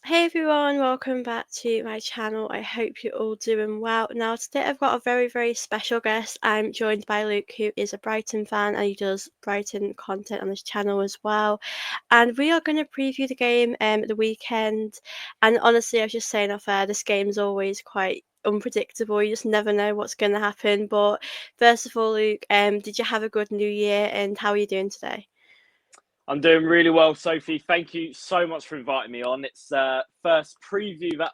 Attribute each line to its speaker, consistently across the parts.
Speaker 1: Hey everyone, welcome back to my channel. I hope you're all doing well. Now, today I've got a very special guest. I'm joined by Luke, who is a Brighton fan and he does Brighton content on this channel as well. And we are going to preview the game the weekend. And honestly, I was just saying off air, this game's always quite unpredictable. You just never know what's going to happen. But first of all, Luke, did you have a good New Year and how are you doing today?
Speaker 2: I'm doing really well, Sophie. Thank you so much for inviting me on. It's first preview that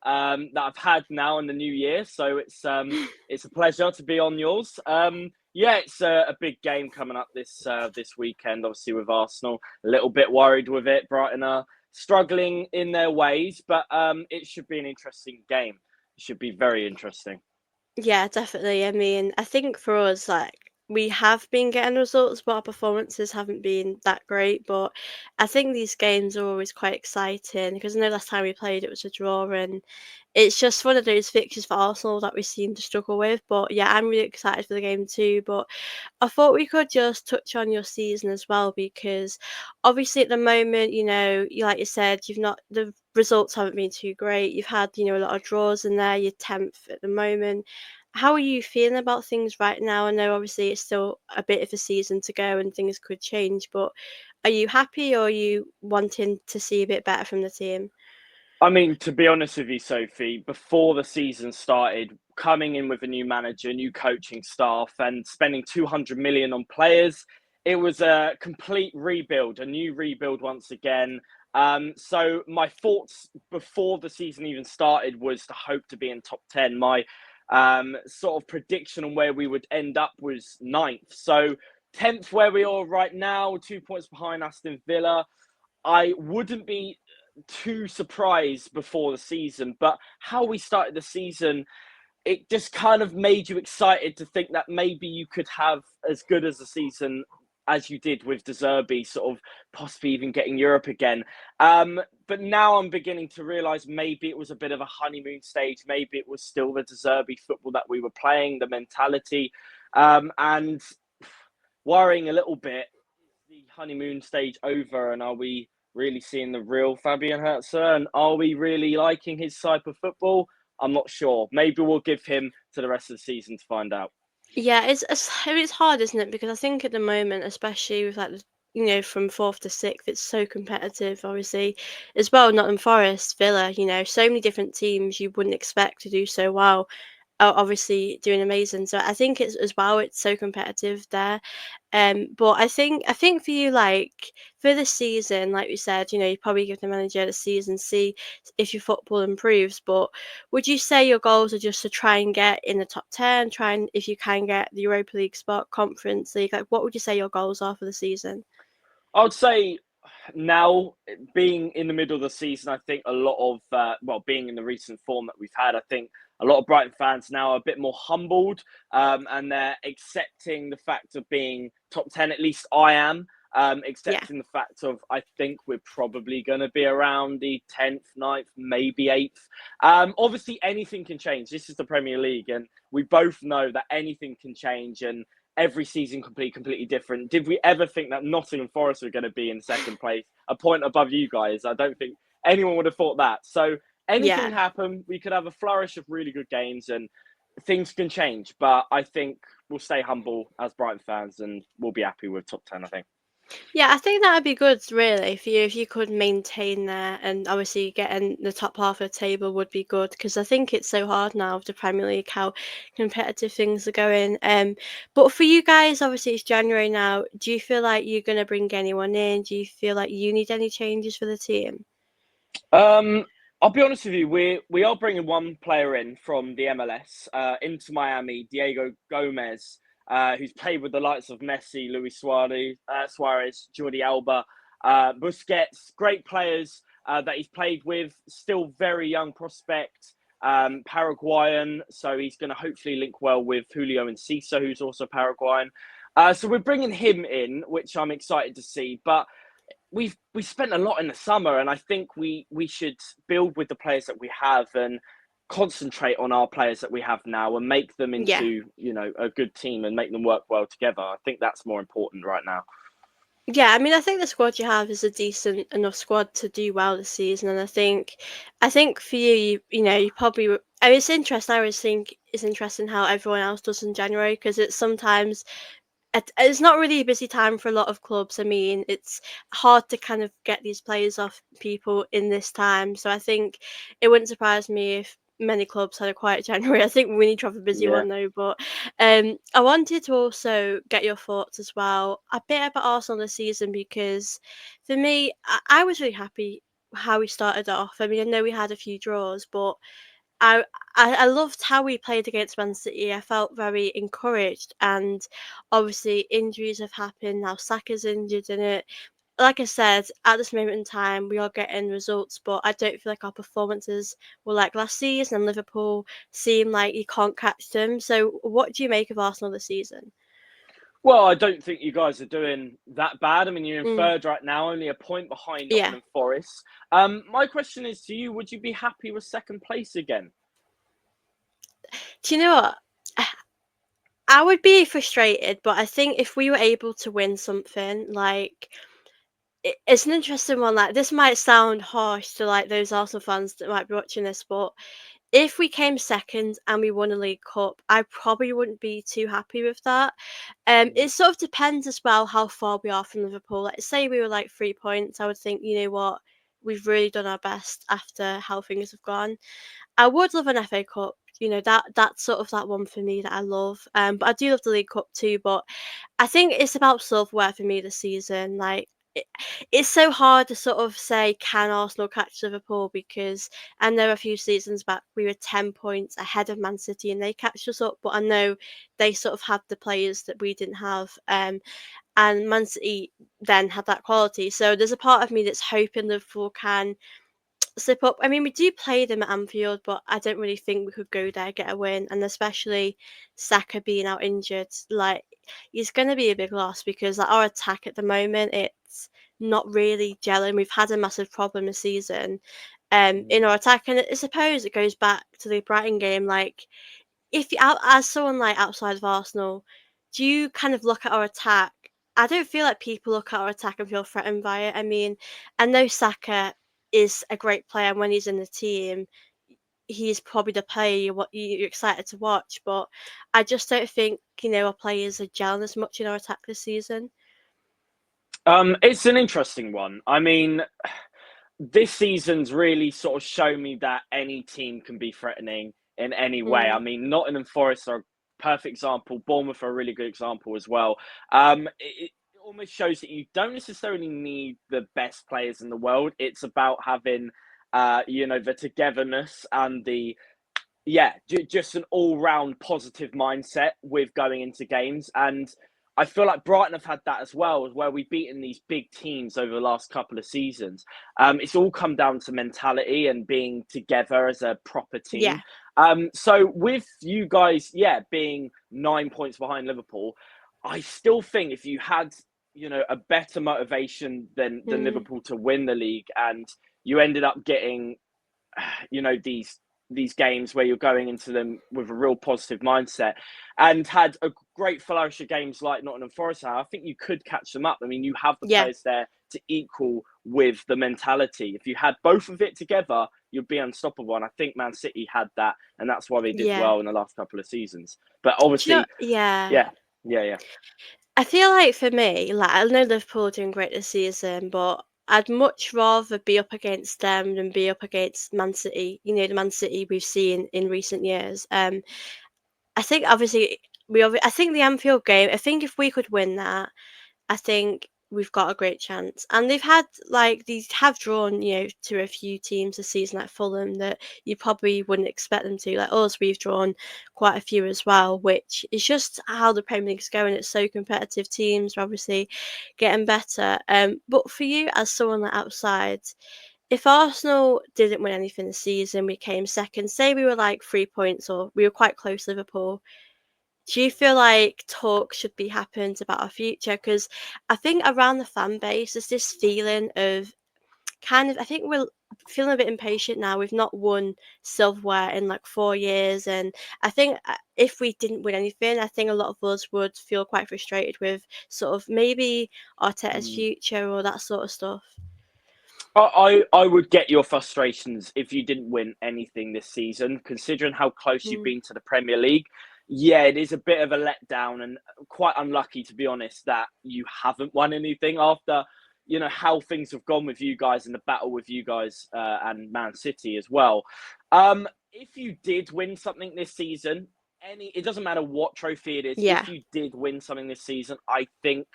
Speaker 2: I've had now in the new year, so it's a pleasure to be on yours. Yeah, it's a big game coming up this weekend, obviously with Arsenal. A little bit worried with it. Brighton are struggling in their ways, but it should be an interesting game. It should be very interesting.
Speaker 1: Yeah, definitely. I mean, I think for us, like, we have been getting results, but our performances haven't been that great. But I think these games are always quite exciting because I know last time we played it was a draw, and it's just one of those fixtures for Arsenal that we seem to struggle with. But yeah, I'm really excited for the game too. But I thought we could just touch on your season as well because obviously at the moment, like you said, you've not the results haven't been too great. You've had, a lot of draws in there. You're 10th at the moment. How are you feeling about things right now? I know obviously it's still a bit of a season to go and things could change, but are you happy or are you wanting to see a bit better from the team?
Speaker 2: I mean, to be honest with you, Sophie, before the season started, coming in with a new manager, new coaching staff, and spending 200 million on players, it was a complete rebuild, a new rebuild once again. So my thoughts before the season even started was to hope to be in top 10. My sort of prediction on where we would end up was ninth. So 10th where we are right now, 2 points behind Aston Villa. I wouldn't be too surprised before the season, but how we started the season, it just kind of made you excited to think that maybe you could have as good as a season as you did with De Zerbi, sort of possibly even getting Europe again. But now I'm beginning to realise maybe it was a bit of a honeymoon stage. Maybe it was still the De Zerbi football that we were playing, the mentality, and worrying a little bit. Is the honeymoon stage over, and are we really seeing the real Fabian Hertzer? And are we really liking his type of football? I'm not sure. Maybe we'll give him to the rest of the season to find out.
Speaker 1: Yeah, I mean, it's hard, isn't it? Because I think at the moment, especially with like from fourth to sixth, it's so competitive. Obviously, as well, Nottingham Forest, Villa, so many different teams you wouldn't expect to do so well are obviously doing amazing. So I think it's as well, it's so competitive there. But I think for you, like for this season, like you said, you probably give the manager the season, see if your football improves. But would you say your goals are just to try and get in the top 10, try and if you can get the Europa League spot, Conference League, like what would you say your goals are for the season?
Speaker 2: I would say now, being in the middle of the season, I think a lot of, being in the recent form that we've had, I think a lot of Brighton fans now are a bit more humbled, and they're accepting the fact of being top 10. At least I am.
Speaker 1: Yeah.
Speaker 2: Accepting the fact of, I think we're probably going to be around the 10th, ninth, maybe 8th. Obviously, anything can change. This is the Premier League, and we both know that anything can change. And every season completely different. Did we ever think that Nottingham Forest were going to be in second place, a point above you guys? I don't think anyone would have thought that. So anything
Speaker 1: Yeah.
Speaker 2: can happen. We could have a flourish of really good games and things can change. But I think we'll stay humble as Brighton fans and we'll be happy with top 10, I think.
Speaker 1: Yeah, I think that would be good, really, for you if you could maintain there, and obviously getting the top half of the table would be good because I think it's so hard now with the Premier League how competitive things are going. But for you guys, obviously it's January now. Do you feel like you're gonna bring anyone in? Do you feel like you need any changes for the team?
Speaker 2: Um, I'll be honest with you. We are bringing one player in from the MLS into Miami, Diego Gomez, who's played with the likes of Messi, Luis Suarez, Jordi Alba, Busquets. Great players that he's played with. Still very young prospect. Paraguayan, so he's going to hopefully link well with Julio Enciso, who's also Paraguayan. So we're bringing him in, which I'm excited to see. But we spent a lot in the summer, and I think we should build with the players that we have and concentrate on our players that we have now and make them
Speaker 1: Yeah.
Speaker 2: into a good team and make them work well together. I think that's more important right now.
Speaker 1: Yeah, I mean, I think the squad you have is a decent enough squad to do well this season, and I think for you, you probably. I mean, it's interesting. I always think it's interesting how everyone else does in January because it's sometimes it's not really a busy time for a lot of clubs. I mean, it's hard to kind of get these players off people in this time. So I think it wouldn't surprise me if many clubs had a quiet January. I think we need to have a busy
Speaker 2: Yeah.
Speaker 1: one though. But I wanted to also get your thoughts as well a bit about Arsenal this season because for me, I was really happy how we started off. I mean, I know we had a few draws, but I I loved how we played against Man City. I felt very encouraged, and obviously injuries have happened. Now Saka's injured in it. Like I said, at this moment in time, we are getting results, but I don't feel like our performances were like last season. And Liverpool seem like you can't catch them. So, what do you make of Arsenal this season?
Speaker 2: Well, I don't think you guys are doing that bad. I mean, you're in
Speaker 1: Mm,
Speaker 2: third right now, only a point behind
Speaker 1: yeah.
Speaker 2: Nottingham Forest. My question is to you: would you be happy with second place again?
Speaker 1: Do you know what? I would be frustrated, but I think if we were able to win something like it's an interesting one. Like this might sound harsh to like those Arsenal fans that might be watching this, but if we came second and we won a League Cup, I probably wouldn't be too happy with that.
Speaker 2: Mm.
Speaker 1: It sort of depends as well how far we are from Liverpool. Like say we were like 3 points, I would think, you know what, we've really done our best after how things have gone. I would love an FA Cup. You know that's sort of that one for me that I love. But I do love the League Cup too. But I think it's about silverware for me this season. Like it, it's so hard to sort of say can Arsenal catch Liverpool because I know a few seasons back we were 10 points ahead of Man City and they catched us up, but I know they sort of had the players that we didn't have. And Man City then had that quality. So there's a part of me that's hoping Liverpool can slip up. I mean, we do play them at Anfield, but I don't really think we could go there get a win, and especially Saka being out injured, like he's going to be a big loss because like, our attack at the moment it's not really gelling. We've had a massive problem this season, in
Speaker 2: Mm.
Speaker 1: our attack, and I suppose it goes back to the Brighton game. Like, if you out as someone like outside of Arsenal, do you kind of look at our attack? I don't feel like people look at our attack and feel threatened by it. I mean, I know Saka is a great player, and when he's in the team, he's probably the player you're excited to watch. But I just don't think our players are gelling as much in our attack this season.
Speaker 2: It's an interesting one. I mean, this season's really sort of shown me that any team can be threatening in any way. I
Speaker 1: Mm,
Speaker 2: mean, Nottingham Forest are a perfect example. Bournemouth are a really good example as well. It almost shows that you don't necessarily need the best players in the world. It's about having, the togetherness and the just an all-round positive mindset with going into games. And I feel like Brighton have had that as well, where we've beaten these big teams over the last couple of seasons. It's all come down to mentality and being together as a proper
Speaker 1: yeah.
Speaker 2: team. So with you guys, being 9 points behind Liverpool, I still think if you had, a better motivation than
Speaker 1: Mm,
Speaker 2: Liverpool to win the league, and you ended up getting these games where you're going into them with a real positive mindset and had a great flourish of games like Nottingham Forest. I think you could catch them up. I mean, you have the
Speaker 1: yeah.
Speaker 2: players there to equal with the mentality. If you had both of it together, you'd be unstoppable. And I think Man City had that, and that's why they did
Speaker 1: Yeah.
Speaker 2: well in the last couple of seasons. But
Speaker 1: Do you know?
Speaker 2: obviously,
Speaker 1: Yeah.
Speaker 2: yeah, yeah.
Speaker 1: I feel like for me, like I know Liverpool are doing great this season, but I'd much rather be up against them than be up against Man City. You know, the Man City we've seen in recent years. I think obviously I think the Anfield game. I think if we could win that, I think we've got a great chance. And they've had like these have drawn, to a few teams this season like Fulham that you probably wouldn't expect them to. Like us, we've drawn quite a few as well, which is just how the Premier League's going. It's so competitive. Teams are obviously getting better. But for you as someone like outside, if Arsenal didn't win anything this season, we came second, say we were like 3 points or we were quite close to Liverpool, do you feel like talk should be happened about our future? Because I think around the fan base, there's this feeling of kind of, I think we're feeling a bit impatient now. We've not won silverware in like 4 years, and I think if we didn't win anything, I think a lot of us would feel quite frustrated with sort of maybe Arteta's
Speaker 2: Mm.
Speaker 1: future or that sort of stuff.
Speaker 2: I would get your frustrations if you didn't win anything this season, considering how close you've
Speaker 1: Mm.
Speaker 2: been to the Premier League. Yeah, it is a bit of a letdown and quite unlucky, to be honest, that you haven't won anything after, how things have gone with you guys in the battle with you guys and Man City as well. If you did win something this season, it doesn't matter what trophy it is.
Speaker 1: Yeah,
Speaker 2: If you did win something this season, I think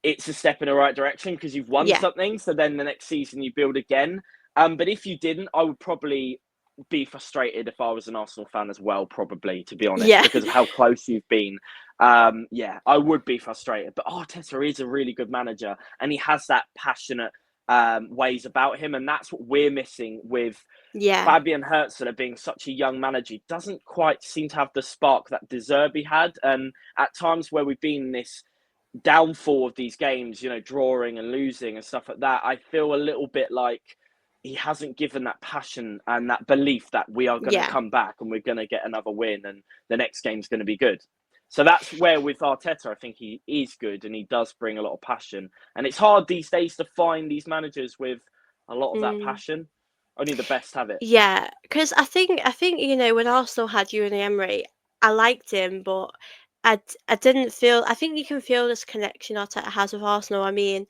Speaker 2: it's a step in the right direction because you've won
Speaker 1: yeah,
Speaker 2: something. So then the next season you build again. But if you didn't, I would probably be frustrated if I was an Arsenal fan as well, probably, to be honest,
Speaker 1: yeah,
Speaker 2: because of how close you've been. Yeah, I would be frustrated. But Arteta is a really good manager and he has that passionate ways about him. And that's what we're missing with
Speaker 1: yeah,
Speaker 2: Fabian Herzler being such a young manager. He doesn't quite seem to have the spark that De Zerbi had. And at times where we've been in this downfall of these games, drawing and losing and stuff like that, I feel a little bit like he hasn't given that passion and that belief that we are going to
Speaker 1: yeah.
Speaker 2: come back and we're going to get another win and the next game's going to be good. So that's where with Arteta, I think he is good and he does bring a lot of passion. And it's hard these days to find these managers with a lot of that
Speaker 1: Mm.
Speaker 2: passion. Only the best have it.
Speaker 1: Yeah, because I think when Arsenal had Unai Emery, I liked him, but I didn't feel. I think you can feel this connection Arteta has with Arsenal. I mean,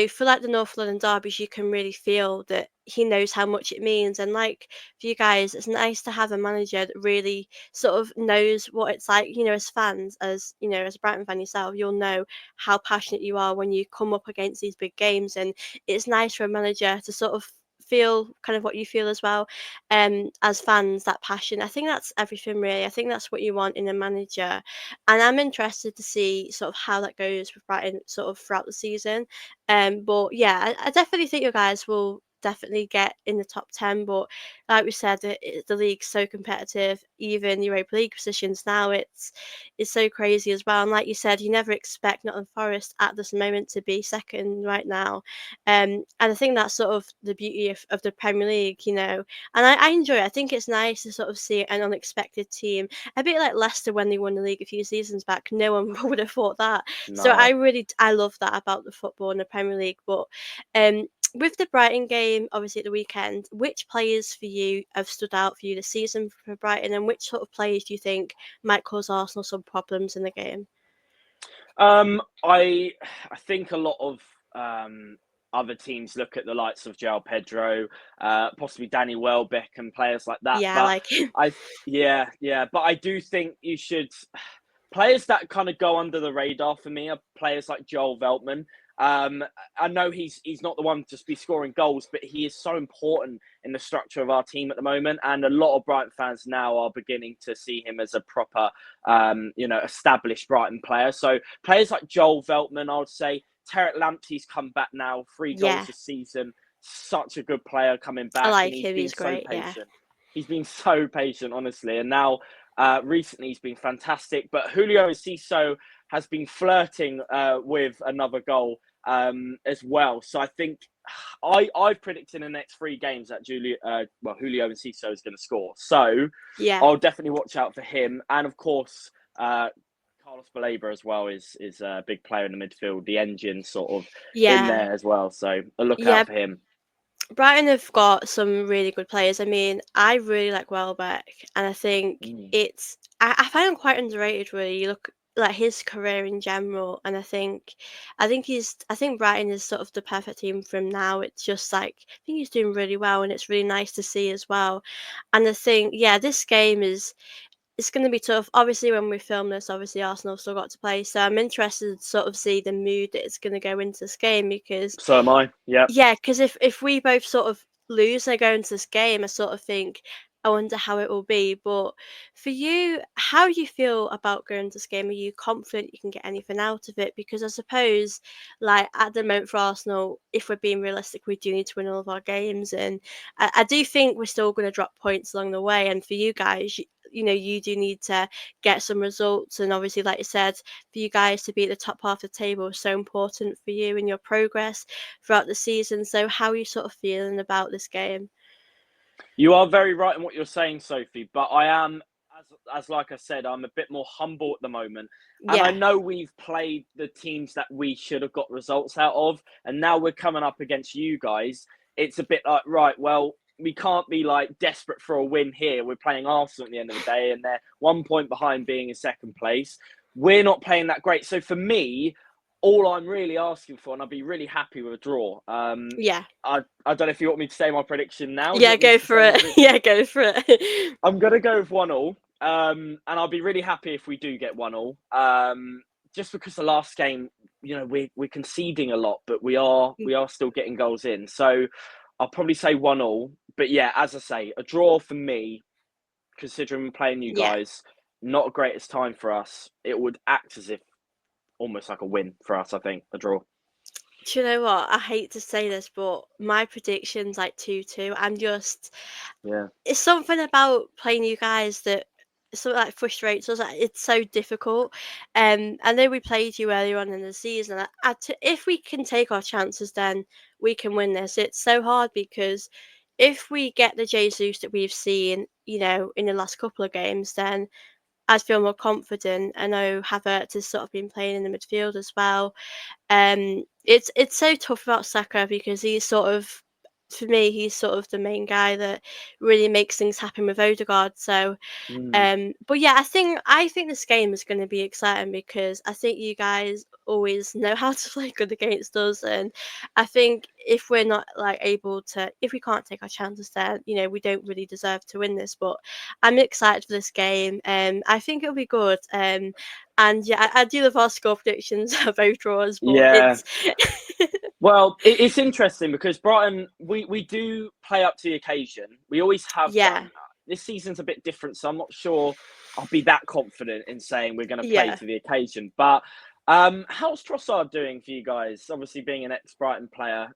Speaker 1: for like the North London derbies, you can really feel that he knows how much it means. And like for you guys, it's nice to have a manager that really sort of knows what it's like. As fans, as a Brighton fan yourself, you'll know how passionate you are when you come up against these big games, and it's nice for a manager to sort of feel kind of what you feel as well, as fans, that passion. I think that's everything really. I think that's what you want in a manager, and I'm interested to see sort of how that goes with Brighton sort of throughout the season. But yeah, I definitely think you guys will definitely get in the top 10. But like we said, the league's so competitive. Even Europa League positions now, it's so crazy as well. And like you said, you never expect Nottingham Forest at this moment to be second right now. And I think that's sort of the beauty of the Premier League. And I enjoy it. I think it's nice to sort of see an unexpected team, a bit like Leicester when they won the league a few seasons back. No one would have thought that. So
Speaker 2: No.
Speaker 1: I love that about the football in the Premier League. But um, with the Brighton game, obviously at the weekend, which players for you have stood out for you this season for Brighton, and which sort of players do you think might cause Arsenal some problems in the game?
Speaker 2: I think a lot of other teams look at the likes of João Pedro, possibly Danny Welbeck and players like that.
Speaker 1: Yeah, I
Speaker 2: But
Speaker 1: like him.
Speaker 2: yeah. But I do think you should players that kind of go under the radar for me are players like Joel Veltman. Um, I know he's not the one to be scoring goals, but he is so important in the structure of our team at the moment. And a lot of Brighton fans now are beginning to see him as a proper, established Brighton player. So players like Joel Veltman, I would say Tarek Lamptey's come back now, 3 goals
Speaker 1: Yeah,
Speaker 2: this season. Such a good player coming
Speaker 1: I
Speaker 2: back, and
Speaker 1: like
Speaker 2: he's
Speaker 1: him.
Speaker 2: been
Speaker 1: He's
Speaker 2: so
Speaker 1: great. Yeah,
Speaker 2: patient. He's been so patient, honestly. And now, recently, he's been fantastic. But Julio Enciso has been flirting with another goal as well. So I think I've predicted in the next 3 games that Julio Enciso is going to score. So
Speaker 1: yeah,
Speaker 2: I'll definitely watch out for him. And of course, Carlos Baleba as well is a big player in the midfield, the engine sort of in
Speaker 1: yeah,
Speaker 2: there as well. So a look
Speaker 1: yeah.
Speaker 2: out for him.
Speaker 1: Brighton have got some really good players. I mean, I really like Welbeck, and I think
Speaker 2: Mm.
Speaker 1: I find him quite underrated. Really, you look like his career in general, and I think Brighton is sort of the perfect team for him now. It's just like I think he's doing really well, and it's really nice to see as well. And I think, yeah, this game is it's going to be tough. Obviously, when we film this, obviously Arsenal still got to play, so I'm interested to sort of see the mood that it's going to go into this game because
Speaker 2: So am I. Yeah.
Speaker 1: yeah, because if we both sort of lose and go into this game, I sort of think, I wonder how it will be. But for you, how do you feel about going into this game? Are you confident you can get anything out of it? Because I suppose, like at the moment for Arsenal, if we're being realistic, we do need to win all of our games, and I do think we're still going to drop points along the way. And for you guys, you do need to get some results. And obviously, like you said, for you guys to be at the top half of the table is so important for you and your progress throughout the season. So how are you sort of feeling about this game?
Speaker 2: You are very right in what you're saying, Sophie, but I am, as like I said, I'm a bit more humble at the moment. And I
Speaker 1: Yeah,
Speaker 2: know we've played the teams that we should have got results out of, and now we're coming up against you guys. It's a bit like, right, well, we can't be like desperate for a win here. We're playing Arsenal at the end of the day, and they're 1 point behind being in second place. We're not playing that great. So for me, all I'm really asking for, and I'd be really happy with a draw.
Speaker 1: yeah,
Speaker 2: I don't know if you want me to say my prediction now. Do you
Speaker 1: yeah.
Speaker 2: want me
Speaker 1: Go
Speaker 2: to
Speaker 1: for
Speaker 2: say my
Speaker 1: it.
Speaker 2: prediction?
Speaker 1: Yeah, go for it.
Speaker 2: I'm gonna go with 1-1. And I'll be really happy if we do get 1-1. Just because the last game, we're conceding a lot, but we are still getting goals in. So I'll probably say 1-1. But yeah, as I say, a draw for me, considering we're playing you
Speaker 1: Yeah.
Speaker 2: guys, not a greatest time for us. It would act as if almost like a win for us, I think, a draw.
Speaker 1: Do you know what? I hate to say this, but my prediction's like 2-2.
Speaker 2: Yeah.
Speaker 1: It's something about playing you guys that sort of like frustrates us. Like, it's so difficult. I know we played you earlier on in the season. If we can take our chances, then we can win this. It's so hard because if we get the Jesus that we've seen, in the last couple of games, then I'd feel more confident. I know Havertz has sort of been playing in the midfield as well. It's so tough about Saka because he's sort of, for me, he's sort of the main guy that really makes things happen with Odegaard. So
Speaker 2: Mm.
Speaker 1: but yeah, I think this game is going to be exciting because I think you guys always know how to play good against us, and I think if we're not like able to, if we can't take our chances, then we don't really deserve to win this. But I'm excited for this game. I think it'll be good. And yeah, I do love our score predictions of both draws, but
Speaker 2: Yeah.
Speaker 1: it's
Speaker 2: Well, it's interesting because Brighton, we do play up to the occasion. We always have
Speaker 1: yeah,
Speaker 2: done. This season's a bit different, so I'm not sure I'll be that confident in saying we're going to play
Speaker 1: yeah.
Speaker 2: to the occasion. But how's Trossard doing for you guys? Obviously, being an ex-Brighton player,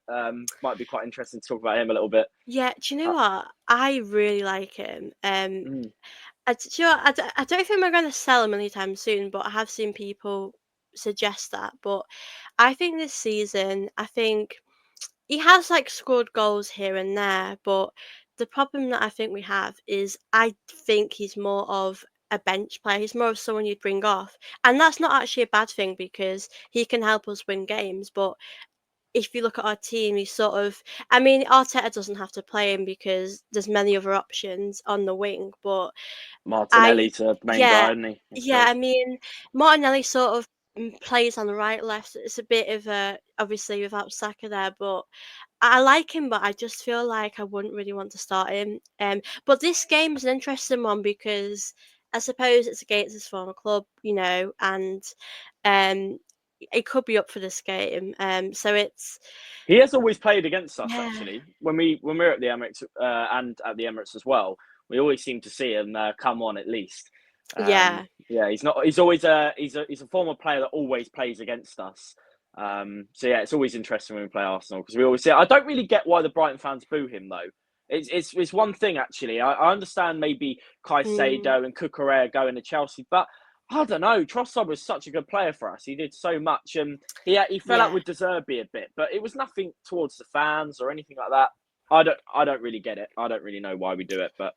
Speaker 2: might be quite interesting to talk about him a little bit.
Speaker 1: Yeah, do you know
Speaker 2: Uh,
Speaker 1: what? I really like him.
Speaker 2: mm,
Speaker 1: Do you know what? I don't think we're going to sell him anytime soon, but I have seen people suggest that. But I think this season, I think he has like scored goals here and there, but the problem that I think we have is I think he's more of a bench player. He's more of someone you'd bring off. And that's not actually a bad thing because he can help us win games. But if you look at our team, he's sort of, I mean, Arteta doesn't have to play him because there's many other options on the wing, but I
Speaker 2: Martinelli's a main
Speaker 1: yeah,
Speaker 2: guy, isn't he? I
Speaker 1: yeah, I
Speaker 2: suppose.
Speaker 1: mean, Martinelli sort of plays on the right, left. It's a bit of a obviously without Saka there, but I like him, but I just feel like I wouldn't really want to start him. But this game is an interesting one because I suppose it's against his former club, and um, it could be up for this game. So it's
Speaker 2: He has always played against us,
Speaker 1: yeah,
Speaker 2: actually. When we're at the Emirates and at the Emirates as well, we always seem to see him come on at least.
Speaker 1: yeah,
Speaker 2: Yeah, he's not. He's always he's a former player that always plays against us. So yeah, it's always interesting when we play Arsenal because we always see. I don't really get why the Brighton fans boo him though. It's one thing actually. I understand maybe
Speaker 1: mm,
Speaker 2: Caicedo and Cucurella going to Chelsea, but I don't know. Trossard was such a good player for us. He did so much, and he fell out
Speaker 1: yeah.
Speaker 2: with De Zerbi a bit, but it was nothing towards the fans or anything like that. I don't really get it. I don't really know why we do it, but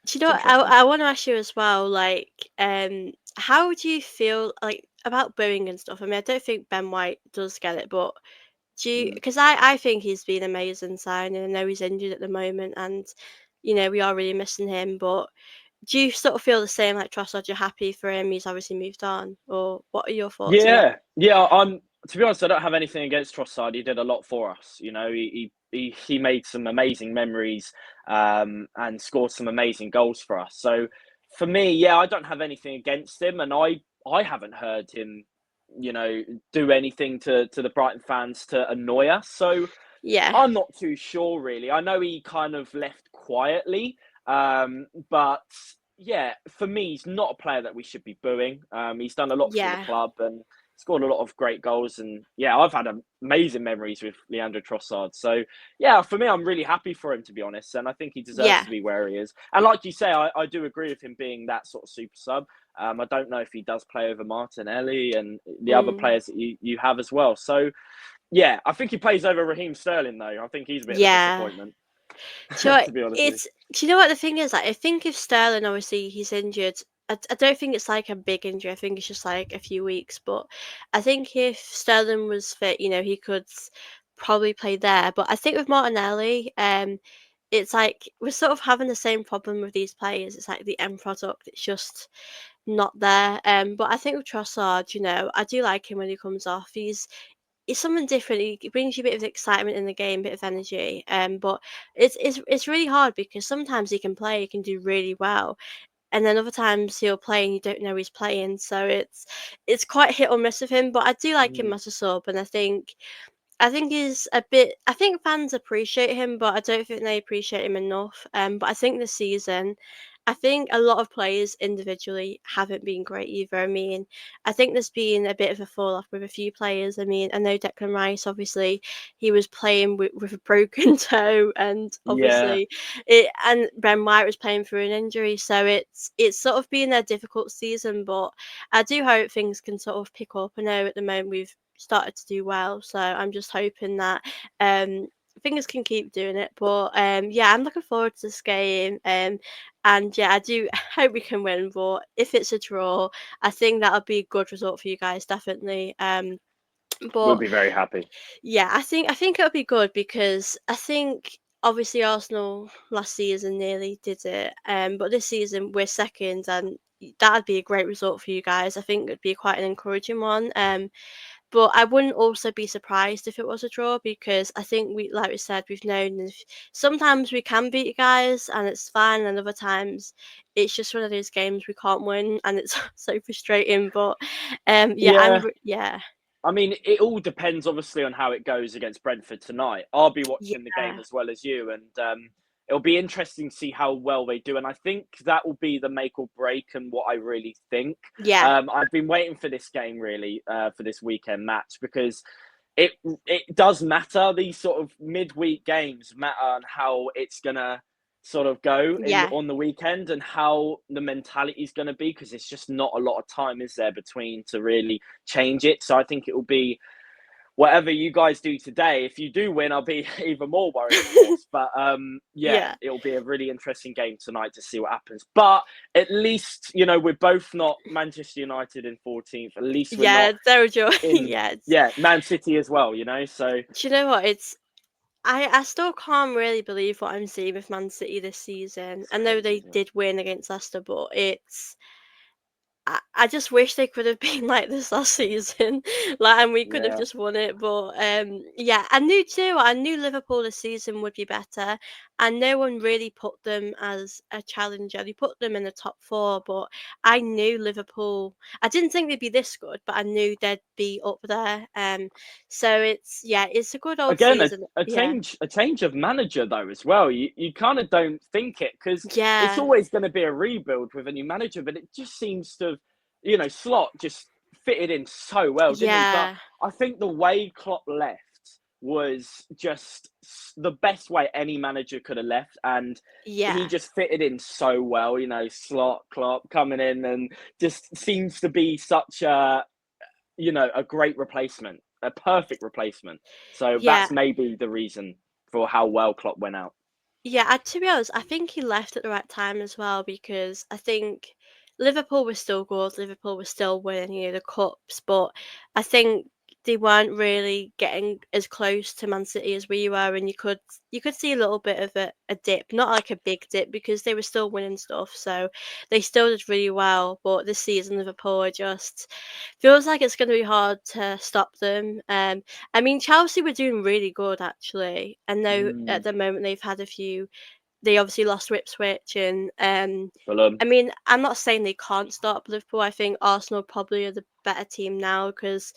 Speaker 1: Do you
Speaker 2: it's
Speaker 1: know what?
Speaker 2: interesting.
Speaker 1: I want to ask you as well, like, how do you feel like about booing and stuff? I mean, I don't think Ben White does get it, but do you?
Speaker 2: Mm.
Speaker 1: Because I think he's been amazing signing. I know he's injured at the moment, and we are really missing him. But do you sort of feel the same like Trossard? You're happy for him? He's obviously moved on, or what are your thoughts on it?
Speaker 2: Yeah. I'm to be honest. I don't have anything against Trossard. He did a lot for us. He made some amazing memories, and scored some amazing goals for us. So for me, yeah, I don't have anything against him, and I haven't heard him, you know, do anything to the Brighton fans to annoy us. So
Speaker 1: Yeah,
Speaker 2: I'm not too sure, really. I know he kind of left quietly, but yeah, for me, he's not a player that we should be booing. He's done a lot for the
Speaker 1: yeah,
Speaker 2: club, and scored a lot of great goals, and yeah, I've had amazing memories with Leandro Trossard. So yeah, for me, I'm really happy for him, to be honest, and I think he deserves
Speaker 1: Yeah.
Speaker 2: to be where he is. And like you say, I do agree with him being that sort of super sub. I don't know if he does play over Martinelli and the other
Speaker 1: Mm.
Speaker 2: players that you have as well. So yeah, I think he plays over Raheem Sterling though. I think he's a bit of a
Speaker 1: Yeah.
Speaker 2: disappointment,
Speaker 1: Do you know what?
Speaker 2: to be honest with you.
Speaker 1: Do you know what the thing is? Like, I think if Sterling, obviously, he's injured. I don't think it's like a big injury. I think it's just like a few weeks. But I think if Sterling was fit, he could probably play there. But I think with Martinelli, it's like we're sort of having the same problem with these players. It's like the end product. It's just not there. But I think with Trossard, I do like him when he comes off. He's something different. He brings you a bit of excitement in the game, bit of energy. But it's really hard because sometimes he can play, he can do really well, and then other times he'll play and you don't know he's playing. So it's quite hit or miss with him. But I do like him
Speaker 2: Mm.
Speaker 1: as a sub, and I think he's a bit. I think fans appreciate him, but I don't think they appreciate him enough. But I think this season, I think a lot of players individually haven't been great either. I mean, I think there's been a bit of a fall off with a few players. I mean, I know Declan Rice, obviously, he was playing with a broken toe, and
Speaker 2: Yeah,
Speaker 1: obviously, and Ben White was playing through an injury. So it's sort of been a difficult season, but I do hope things can sort of pick up. I know at the moment we've started to do well, so I'm just hoping that um fingers can keep doing it. But yeah, I'm looking forward to this game. And yeah, I do hope we can win, but if it's a draw, I think that'll be a good result for you guys, definitely.
Speaker 2: we'll
Speaker 1: But
Speaker 2: be very happy.
Speaker 1: yeah, I think it'll be good because I think obviously Arsenal last season nearly did it. But this season we're second, and that'd be a great result for you guys. I think it'd be quite an encouraging one. But I wouldn't also be surprised if it was a draw because I think like we said, we've known sometimes we can beat you guys and it's fine, and other times it's just one of those games we can't win and it's so frustrating. But yeah,
Speaker 2: Yeah,
Speaker 1: yeah,
Speaker 2: I mean, it all depends obviously on how it goes against Brentford tonight. I'll be watching the game
Speaker 1: yeah,
Speaker 2: as well as you, and it'll be interesting to see how well they do. And I think that will be the make or break, and what I really think.
Speaker 1: yeah,
Speaker 2: I've been waiting for this game really for this weekend match because it it does matter. These sort of midweek games matter on how it's gonna sort of go in
Speaker 1: yeah,
Speaker 2: on the weekend and how the mentality is going to be because it's just not a lot of time is there between to really change it. So I think it will be whatever you guys do today. If you do win, I'll be even more worried, of course. But yeah,
Speaker 1: yeah,
Speaker 2: it'll be a really interesting game tonight to see what happens. But at least we're both not Manchester United in 14th. At least we're not
Speaker 1: yeah. Zero joy.
Speaker 2: in
Speaker 1: Yeah,
Speaker 2: Man City as well. So
Speaker 1: do you know what? I still can't really believe what I'm seeing with Man City this season.
Speaker 2: it's
Speaker 1: I know
Speaker 2: crazy,
Speaker 1: they
Speaker 2: isn't it?
Speaker 1: did win against Leicester, but I just wish they could have been like this last season, like, and we could have
Speaker 2: Yeah,
Speaker 1: just won it. But yeah, I knew too. I knew Liverpool this season would be better, and no one really put them as a challenger. They put them in the top four, but I knew Liverpool. I didn't think they'd be this good, but I knew they'd be up there. So it's a good old
Speaker 2: again,
Speaker 1: season. Yeah,
Speaker 2: a change of manager though as well. You kind of don't think it because it's
Speaker 1: yeah,
Speaker 2: always going to be a rebuild with a new manager, but it just seems to, Slot just fitted in so well, didn't he? But
Speaker 1: yeah,
Speaker 2: I think the way Klopp left was just the best way any manager could have left, and he
Speaker 1: yeah.
Speaker 2: just fitted in so well. Slot Klopp coming in and just seems to be such a great replacement, a perfect replacement. So
Speaker 1: Yeah,
Speaker 2: that's maybe the reason for how well Klopp went out.
Speaker 1: yeah, to be honest, I think he left at the right time as well because I think Liverpool was still good. Liverpool was still winning, the cups, but I think they weren't really getting as close to Man City as we were, and you could see a little bit of a dip, not like a big dip because they were still winning stuff, so they still did really well. But this season, Liverpool are just feels like it's going to be hard to stop them. I mean, Chelsea were doing really good actually. I know at
Speaker 2: Mm,
Speaker 1: the moment they've had a few. They obviously lost to Ipswich, and
Speaker 2: Fulham.
Speaker 1: I mean, I'm not saying they can't stop Liverpool. I think Arsenal probably are the better team now because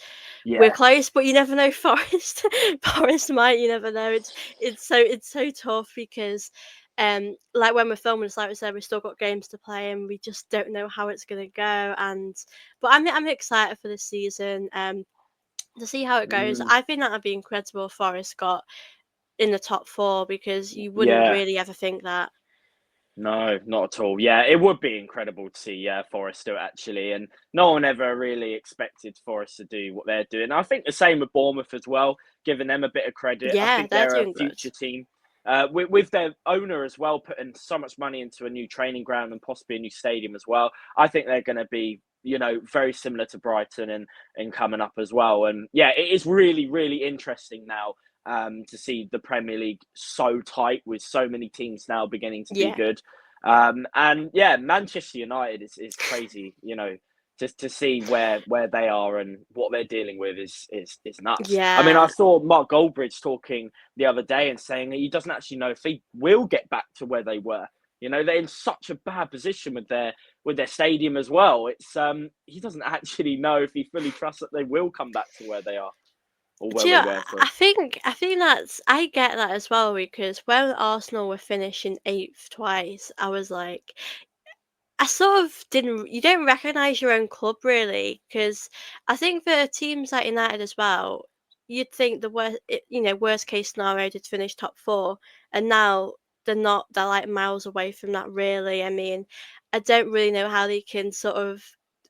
Speaker 1: we're
Speaker 2: Yeah.
Speaker 1: close, but you never know. Forest, Forest might. You never know. It's so tough because Like when we're filming, it's like we said, we've still got games to play, and we just don't know how it's gonna go. But I'm excited for this season. To see how it goes.
Speaker 2: Mm,
Speaker 1: I think that would be incredible if Forest got in the top four because you wouldn't
Speaker 2: yeah.
Speaker 1: really ever think that.
Speaker 2: No, not at all. Yeah, it would be incredible to see Forest do it actually, and no one ever really expected Forest to do what they're doing. I think the same with Bournemouth as well, giving them a bit of credit. I
Speaker 1: Yeah,
Speaker 2: think
Speaker 1: they're
Speaker 2: they're a
Speaker 1: doing good.
Speaker 2: future team, with their owner as well, putting so much money into a new training ground and possibly a new stadium as well. I think they're going to be, very similar to Brighton and coming up as well. And yeah, it is really, really interesting now to see the Premier League so tight with so many teams now beginning to be
Speaker 1: Yeah,
Speaker 2: good. And yeah, Manchester United is crazy, just to see where they are and what they're dealing with is nuts. I mean, I
Speaker 1: yeah,
Speaker 2: saw Mark Goldbridge talking the other day and saying that he doesn't actually know if they will get back to where they were. They're in such a bad position with their stadium as well. It's he doesn't actually know if he fully trusts that they will come back to where they are or where
Speaker 1: do you
Speaker 2: they
Speaker 1: know,
Speaker 2: were. Sorry.
Speaker 1: I think that's I get that as well because when Arsenal were finishing eighth twice, I was like, I sort of didn't. You don't recognise your own club really, because I think for teams like United as well, you'd think the worst case scenario did finish top four, and now they're not. They're like miles away from that. Really, I mean, I don't really know how they can sort of.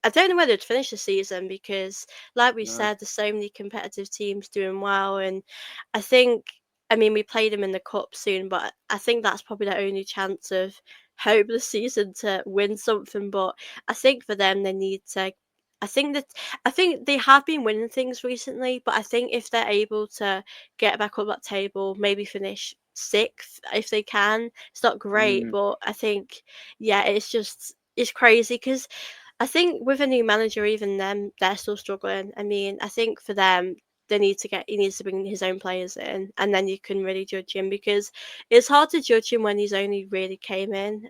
Speaker 1: I don't know whether they'd finish the season because, like we
Speaker 2: No.
Speaker 1: said, there's so many competitive teams doing well, and I think. I mean, we play them in the cup soon, but I think that's probably their only chance of hope this season to win something, but I think for them they need to. I think that I think they have been winning things recently, but I think if they're able to get back up that table, maybe finish sixth if they can. It's not great,
Speaker 2: Mm,
Speaker 1: but I think yeah, it's crazy because I think with a new manager, even them, they're still struggling. I mean, I think for them, he needs to bring his own players in, and then you can really judge him because it's hard to judge him when he's only really came in.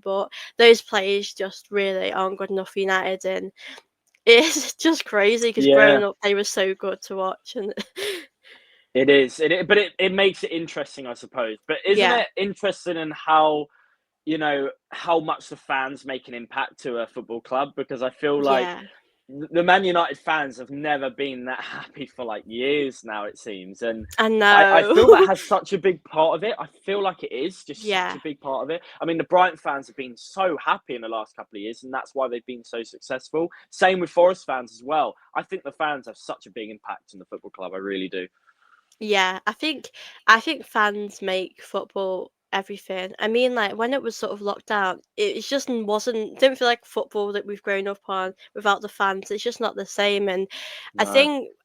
Speaker 1: But those players just really aren't good enough for United, and it's just crazy because growing
Speaker 2: yeah.
Speaker 1: up they were so good to watch, and
Speaker 2: It is. But it makes it interesting, I suppose. But isn't
Speaker 1: yeah,
Speaker 2: it interesting in how much the fans make an impact to a football club? Because I feel like
Speaker 1: yeah,
Speaker 2: the Man United fans have never been that happy for like years now, it seems. And
Speaker 1: I
Speaker 2: I feel that
Speaker 1: know,
Speaker 2: has such a big part of it. I feel like it is just such
Speaker 1: yeah.
Speaker 2: a big part of it. I mean, the Brighton fans have been so happy in the last couple of years, and that's why they've been so successful. Same with Forest fans as well. I think the fans have such a big impact in the football club. I really do.
Speaker 1: Yeah, I think fans make football everything. I mean, like when it was sort of locked down, it just wasn't didn't feel like football that we've grown up on without the fans. It's just not the same. And
Speaker 2: No.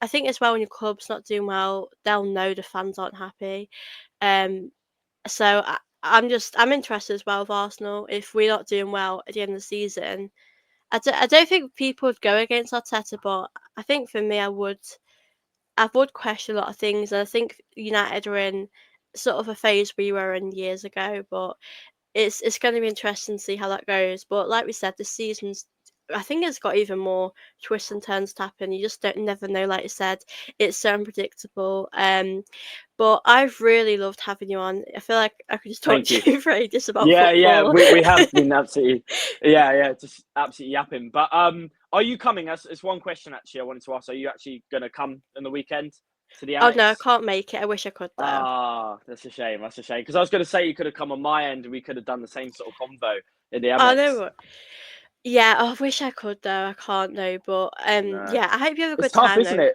Speaker 1: I think as well when your club's not doing well, they'll know the fans aren't happy. Um, so I'm interested as well with Arsenal. If we're not doing well at the end of the season, I don't think people would go against Arteta, but I think for me, I would question a lot of things, and I think United are in sort of a phase we were in years ago, but it's going to be interesting to see how that goes. But like we said, the season's I think it's got even more twists and turns to happen. You just don't never know. Like I said, it's so unpredictable. But I've really loved having you on. I feel like I could just talk
Speaker 2: Thank you.
Speaker 1: to you for ages about
Speaker 2: Yeah.
Speaker 1: football.
Speaker 2: We have been absolutely, yeah, just absolutely yapping. But are you coming? As one question actually, I wanted to ask. Are you actually going to come on the weekend to the
Speaker 1: Oh no, I
Speaker 2: Amex?
Speaker 1: can't make it. I wish I could though.
Speaker 2: Ah, that's a shame. That's a shame because I was going to say you could have come on my end and we could have done the same sort of convo in the
Speaker 1: I
Speaker 2: Amex.
Speaker 1: know. Yeah, I wish I could though. I can't though. But
Speaker 2: No.
Speaker 1: yeah, I hope you have a
Speaker 2: It's
Speaker 1: good
Speaker 2: tough,
Speaker 1: time
Speaker 2: isn't
Speaker 1: though.
Speaker 2: it?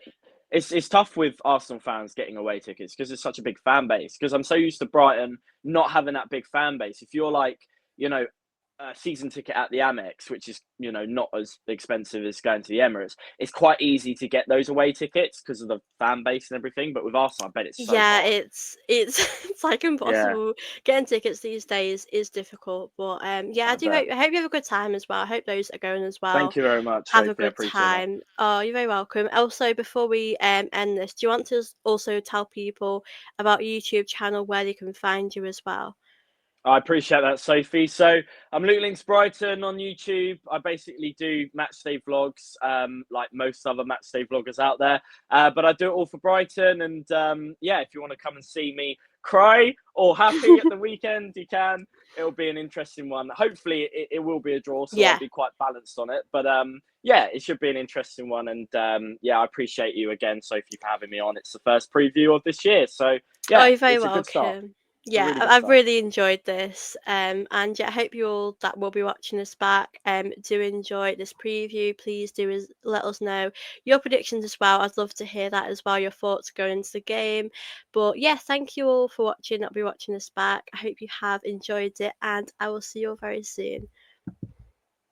Speaker 2: It's tough with Arsenal fans getting away tickets because it's such a big fan base. Because I'm so used to Brighton not having that big fan base. If you're like, you know, a season ticket at the Amex, which is not as expensive as going to the Emirates, it's quite easy to get those away tickets because of the fan base and everything. But with Arsenal, I bet it's so
Speaker 1: Yeah,
Speaker 2: hard.
Speaker 1: it's it's like
Speaker 2: Yeah,
Speaker 1: impossible. Getting tickets these days is difficult, but yeah,
Speaker 2: I bet.
Speaker 1: I hope you have a good time as well. I hope those are going as well.
Speaker 2: Thank you very much,
Speaker 1: Have a
Speaker 2: Sophie. I
Speaker 1: good
Speaker 2: appreciate that.
Speaker 1: time. Oh, you're very welcome. Also, before we end this, do you want to also tell people about YouTube channel where they can find you as well?
Speaker 2: I appreciate that, Sophie. So I'm Luke Links Brighton on YouTube. I basically do match day vlogs, like most other match day vloggers out there. But I do it all for Brighton. And yeah, if you want to come and see me cry or happy at the weekend, you can. It'll be an interesting one. Hopefully, it will be a draw, so I'll
Speaker 1: Yeah.
Speaker 2: be quite balanced on it. But yeah, it should be an interesting one. And yeah, I appreciate you again, Sophie, for having me on. It's the first preview of this year, so
Speaker 1: Oh,
Speaker 2: yeah,
Speaker 1: you're very
Speaker 2: it's a good start.
Speaker 1: welcome.
Speaker 2: It's a
Speaker 1: Yeah,
Speaker 2: really good
Speaker 1: I've
Speaker 2: start.
Speaker 1: really enjoyed this. And yeah, I hope you all that will be watching us back do enjoy this preview. Please do let us know your predictions as well. I'd love to hear that as well, your thoughts going into the game. But yeah, thank you all for watching. I'll be watching us back. I hope you have enjoyed it, and I will see you all very soon.